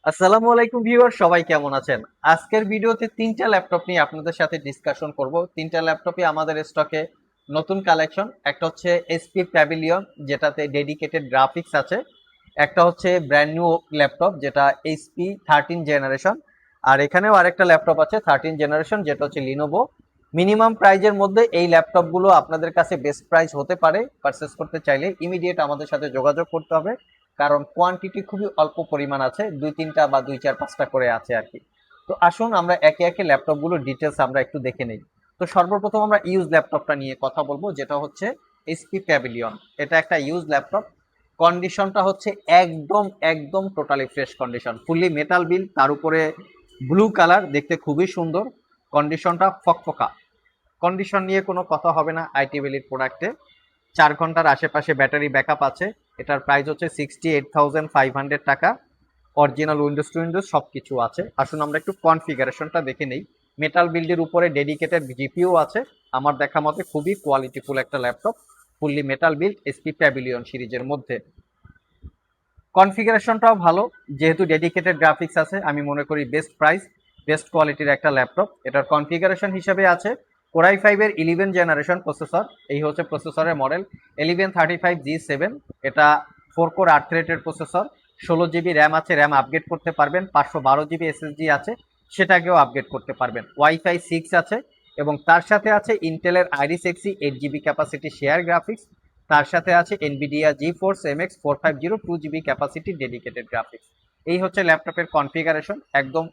আসসালামু আলাইকুম ভিউয়ার, সবাই কেমন আছেন? আজকের ভিডিওতে তিনটা ল্যাপটপ নিয়ে আপনাদের সাথে ডিসকাশন করব। তিনটা ল্যাপটপই আমাদের স্টকে নতুন কালেকশন। একটা হচ্ছে এসপি প্যাভিলিয়ন, যেটাতে ডেডিকেটেড গ্রাফিক্স আছে। একটা হচ্ছে ব্র্যান্ড নিউ ল্যাপটপ, যেটা এইচপি 13 জেনারেশন। আর এখানেও আরেকটা ল্যাপটপ আছে 13 জেনারেশন, যেটা হচ্ছে লিনোভো। মিনিমাম প্রাইজের মধ্যে এই ল্যাপটপগুলো আপনাদের কাছে বেস্ট প্রাইস হতে পারে। পারচেস করতে চাইলে ইমিডিয়েট আমাদের সাথে যোগাযোগ করতে হবে, কারণ কোয়ান্টিটি খুবই অল্প পরিমাণ আছে, দুই তিনটা বা দুই চার পাঁচটা করে আছে আর কি। তো আসুন আমরা একে একে ল্যাপটপগুলো ডিটেলস আমরা একটু দেখে নেই। তো সর্বপ্রথম আমরা ইউজ ল্যাপটপটা নিয়ে কথা বলবো, যেটা হচ্ছে এইচপি প্যাভিলিয়ন। এটা একটা ইউজ ল্যাপটপ। কন্ডিশনটা হচ্ছে একদম একদম totally fresh condition, fully metal বিল, তার উপরে ব্লু কালার, দেখতে খুবই সুন্দর। কন্ডিশনটা ফকফকা। কন্ডিশন নিয়ে কোনো কথা হবে না আইটি ভ্যালির প্রোডাক্টে। 4 ঘন্টার আশেপাশে ব্যাটারি ব্যাকআপ আছে। এটার প্রাইস হচ্ছে 68,500 টাকা। অরিজিনাল উইন্ডোজ টু উইন্ডোজ সব কিছু আছে। আসুন আমরা একটু কনফিগারেশনটা দেখে নেই। মেটাল বিল্ডের উপরে ডেডিকেটেড জিপিইউ আছে। আমার দেখা মতে খুবই কোয়ালিটিফুল একটা laptop, fully metal build SP pavilion সিরিজের মধ্যে। কনফিগারেশনটাও ভালো, যেহেতু ডেডিকেটেড গ্রাফিক্স আছে, আমি মনে করি বেস্ট প্রাইস বেস্ট কোয়ালিটির একটা ল্যাপটপ। এটার কনফিগারেশন হিসেবে আছে কোরাই 5-এর 11 জেনারেশন প্রসেসর। এই হচ্ছে প্রসেসরের মডেল 1135G7। এটা 4 কোর 8 থ্রেডের প্রসেসর। 16 জিবি র্যাম আছে, র্যাম আপগ্রেড করতে পারবেন। 512 জিবি এসএসডি আছে, সেটাকেও আপগ্রেড করতে পারবেন। ওয়াইফাই 6 আছে, এবং তার সাথে আছে ইন্টেলের Iris Xe 8 GB capacity share graphics. তার সাথে আছে Nvidia GeForce MX 450 2 GB capacity dedicated graphics. এই হচ্ছে ল্যাপটপের কনফিগারেশন। একদম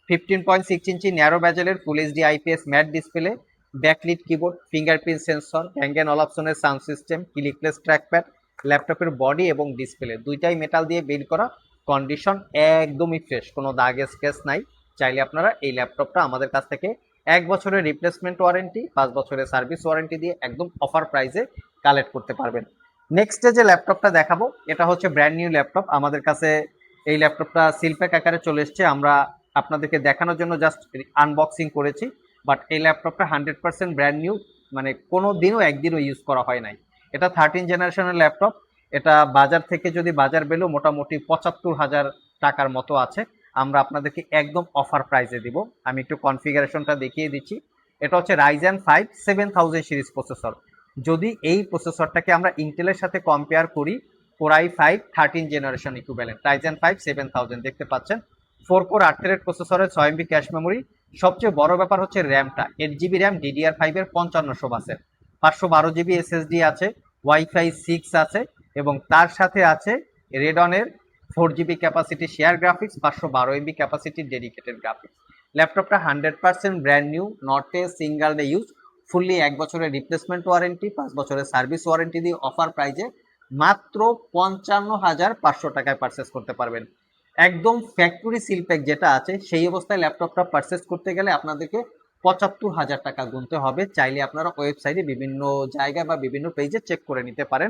15.6 ইঞ্চি ন্যারো ব্যাজেলের full HD IPS matte display, backlit keyboard, fingerprint sensor, Bang and অলাপসনের সাউন্ড সিস্টেম, ক্লিকলেস ট্র্যাকপ্যাড। ল্যাপটপের বডি এবং ডিসপ্লে দুইটাই মেটাল দিয়ে বিল্ড করা। কন্ডিশন একদমই ফ্রেশ, কোনো দাগ স্ক্র্যাচ নাই। চাইলে আপনারা এই ল্যাপটপটা আমাদের কাছ থেকে 1 বছরের রিপ্লেসমেন্ট ওয়ারেন্টি, 5 বছরের সার্ভিস ওয়ারেন্টি দিয়ে একদম অফার প্রাইসে কালেক্ট করতে পারবেন। নেক্সটে যে ল্যাপটপটা দেখাবো, এটা হচ্ছে ব্র্যান্ড নিউ ল্যাপটপ। আমাদের কাছে এই ল্যাপটপটা সিলপ্যাক আকারে চলে এসছে। আমরা আপনাদেরকে দেখানোর জন্য জাস্ট আনবক্সিং করেছি। বাট এই ল্যাপটপটা 100% ব্র্যান্ড নিউ, মানে কোনো দিনও একদিনও ইউজ করা হয় নাই। এটা 13 জেনারেশনের ল্যাপটপ। এটা বাজার থেকে যদি বাজার ভ্যালু মোটামুটি 75,000 টাকার মতো আছে। আমরা আপনাদেরকে একদম অফার প্রাইসে দিব। আমি একটু কনফিগারেশনটা দেখিয়ে দিচ্ছি। এটা হচ্ছে রাইজেন 5 7000 সিরিজ প্রসেসর। যদি এই প্রসেসরটাকে আমরা ইন্টেলের সাথে কম্পেয়ার করি, কোরাই 5 13 জেনারেশন ইকুইভ্যালেন্ট, রাইজেন 5 7000 দেখতে পাচ্ছেন। 4 কোর 8 থ্রেড প্রসেসরের 6 MB ক্যাশ মেমোরি। সবচেয়ে বড় ব্যাপার হচ্ছে র্যামটা, 8 জিবি র্যাম DDR5-এর 5500 বাসের। 512 জিবি এসএসডি আছে, ওয়াইফাই 6 আছে, এবং তার সাথে আছে রেডনের 4 GB capacity share graphics, 512 MB capacity dedicated graphics. ল্যাপটপটা 100% brand new, not a single day use. Fully 1 বছরের রিপ্লেসমেন্ট ওয়ারেন্টি, 5 বছরের সার্ভিস ওয়ারেন্টি দিয়ে অফার প্রাইজে মাত্র 55,500 টাকায় পারচেস করতে পারবেন। একদম ফ্যাক্টরি সিলপ্যাক যেটা আছে, সেই অবস্থায় ল্যাপটপটা পারচেস করতে গেলে আপনাদেরকে 75,000 টাকা গুনতে হবে। চাইলে আপনারা ওয়েবসাইটে বিভিন্ন জায়গায় বা বিভিন্ন পেজে চেক করে নিতে পারেন।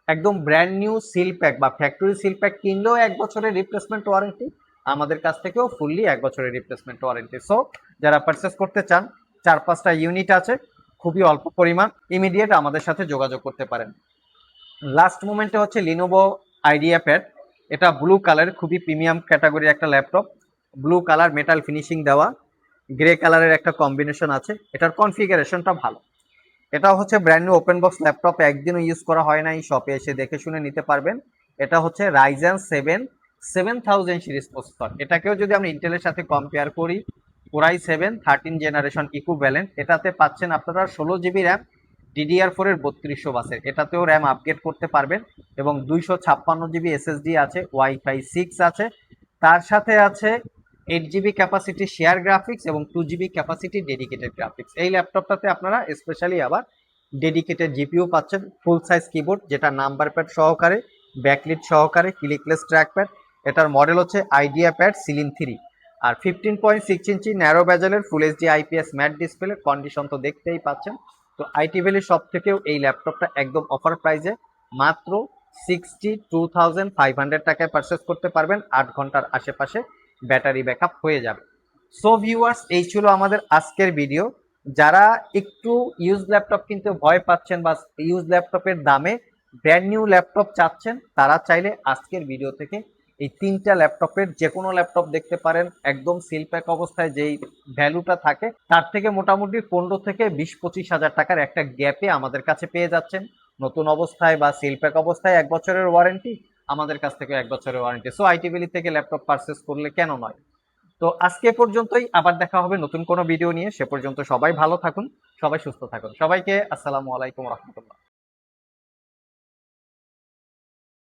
একদম ব্র্যান্ড নিউ সিল প্যাক বা ফ্যাক্টরি সিল প্যাক কিনলেও 1 বছরের রিপ্লেসমেন্ট ওয়ারেন্টি, আমাদের কাছ থেকেও ফুললি 1 বছরের রিপ্লেসমেন্ট ওয়ারেন্টি। সো যারা পারচেস করতে চান, 4-5টা ইউনিট আছে, খুবই অল্প পরিমাণ, ইমিডিয়েট আমাদের সাথে যোগাযোগ করতে পারেন। লাস্ট মোমেন্টে হচ্ছে লিনোভো আইডিয়া প্যাড। এটা ব্লু কালার, খুবই প্রিমিয়াম ক্যাটাগরির একটা laptop. Blue colour metal finishing দেওয়া, গ্রে কালারের একটা কম্বিনেশন আছে। এটার কনফিগারেশনটা ভালো। এটা হচ্ছে brand new open box laptop, একদিনও ইউজ করা হয় নাই, শপে এসে দেখে শুনে নিতে পারবেন। এটা হচ্ছে রাইজেন 7 7000 সিরিজ প্রসেসর। এটাকেও যদি আমরা ইন্টেলের সাথে কম্পেয়ার করি, কোরাই 7 13 জেনারেশন ইকুইভ্যালেন্ট, এটাতে পাচ্ছেন আপনারা 16 জিবি র্যাম DDR4-এর 3200 বাসের। এটাতেও র্যাম আপগ্রেড করতে পারবেন, এবং 256 জিবি এসএসডি আছে, ওয়াইফাই 6 আছে। তার সাথে আছে 8 জিবি ক্যাপাসিটি শেয়ার গ্রাফিক্স এবং 2 জিবি ক্যাপাসিটি ডেডিকেটেড গ্রাফিক্স। এই ল্যাপটপটাতে আপনারা স্পেশালি আবার ডেডিকেটেড জিপিইউ পাচ্ছেন, ফুল সাইজ কিবোর্ড যেটা নাম্বার প্যাড সহকারে, ব্যাকলিট সহকারে, ক্লিকলেস ট্র্যাকপ্যাড। এটার মডেল হচ্ছে আইডিয়া প্যাড সিলিন 3। আর 15.6 ইঞ্চি ন্যারো ব্যাজেলের full HD IPS matte display. Condition তো দেখতেই পাচ্ছেন। তো আইটি ভ্যালি সব থেকেও এই ল্যাপটপটা একদম অফার প্রাইসে মাত্র 62,500 টাকায় পারচেস করতে পারবেন। 8 ঘন্টার আশেপাশে ব্যাটারি ব্যাকআপ হয়ে যাবে। সো ভিউয়ার্স, এই ছিল আমাদের আজকের ভিডিও। যারা একটু ইউজ ল্যাপটপ কিনতে ভয় পাচ্ছেন বা ইউজ ল্যাপটপের দামে ব্র্যান্ড নিউ ল্যাপটপ চাচ্ছেন, তারা চাইলে আজকের ভিডিও থেকে এই 3টা ল্যাপটপের যে কোনো ল্যাপটপ দেখতে পারেন, একদম সিল প্যাক অবস্থায় যেই ভ্যালুটা থাকে তার থেকে মোটামুটি 15 থেকে 20-25 হাজার টাকার একটা গ্যাপে আমাদের কাছে পেয়ে যাচ্ছেন। নতুন অবস্থায় বা সিল প্যাক অবস্থায় 1 বছরের ওয়ারেন্টি, আমাদের কাছ থেকে 1 বছরের ওয়ারেন্টি। সো আইটি ভ্যালি থেকে ল্যাপটপ পারচেস করলে কেন নয়। তো আজকে এ পর্যন্তই, আবার দেখা হবে নতুন কোনো ভিডিও নিয়ে। সে পর্যন্ত সবাই ভালো থাকুন, সবাই সুস্থ থাকুন। সবাইকে আসসালামু আলাইকুম রহমতুল্লাহ।